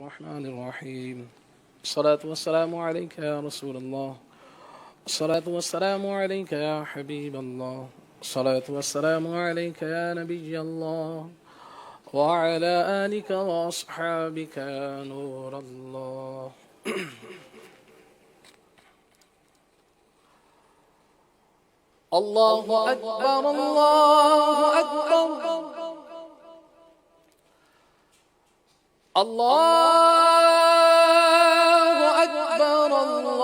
الرحمن الرحيم. الصلاة والسلام عليك يا رسول الله، الصلاة والسلام عليك يا حبيب الله، الصلاة والسلام عليك يا نبي الله، وعلى آلك وأصحابك يا نور الله. الله أكبر الله أكبر الله أكبر الله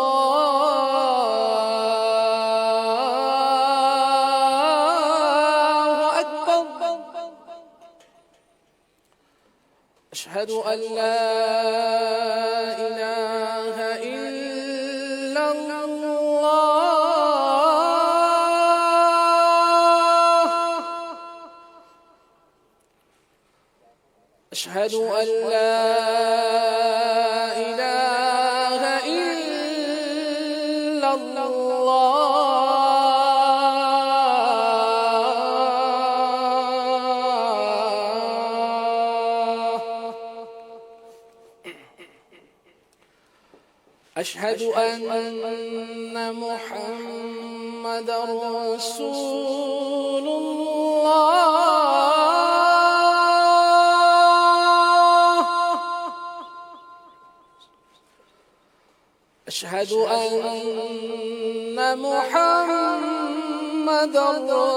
أكبر. أشهد أن لا إله إلا الله، أشهد أن لا إله إلا الله، أشهد أن محمدا رسول الله، أشهد أن محمدا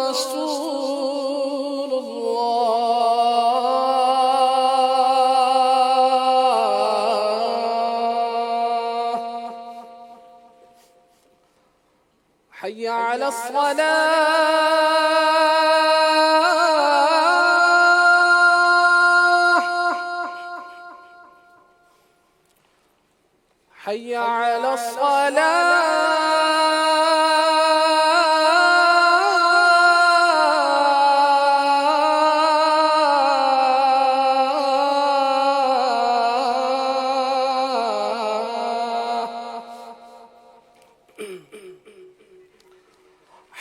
رسول الله. حي على الصلاة، حي على الصلاة،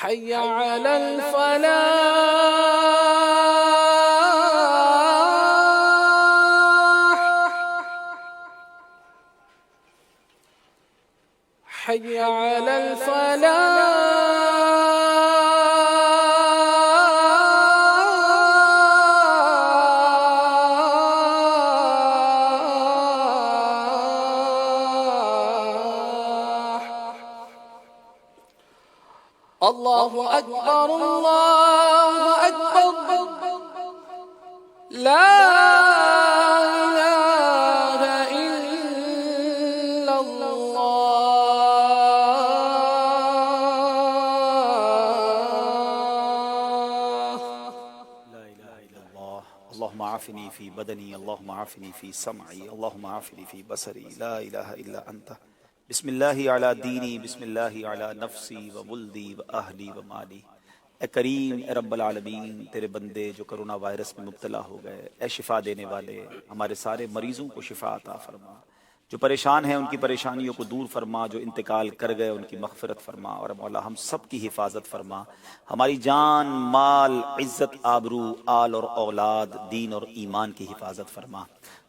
حي على الفلاح، حي على الفلاح. الله أكبر الله أكبر، لا إله إلا الله. لا إله إلا الله. اللهم عافني في بدني، اللهم عافني في سمعي، اللهم عافني في بصري، لا إله إلا أنت. بسم الله على دینی، بسم اللہ على نفسی و ولدی و اہلی و مالی۔ اے کریم، اے رب العالمین، تیرے بندے جو کرونا وائرس میں مبتلا ہو گئے، اے شفا دینے والے ہمارے سارے مریضوں کو شفا عطا فرما، جو پریشان ہیں ان کی پریشانیوں کو دور فرما، جو انتقال کر گئے ان کی مغفرت فرما، اور مولا ہم سب کی حفاظت فرما، ہماری جان، مال، عزت، آبرو، آل اور اولاد، دین اور ایمان کی حفاظت فرما۔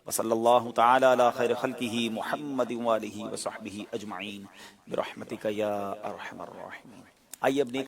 وصلی اللہ تعالی علی خیر خلقہ محمد وآلہ وصحبہ اجمعین برحمتک یا ارحم الراحمین۔ آئیے اب نیک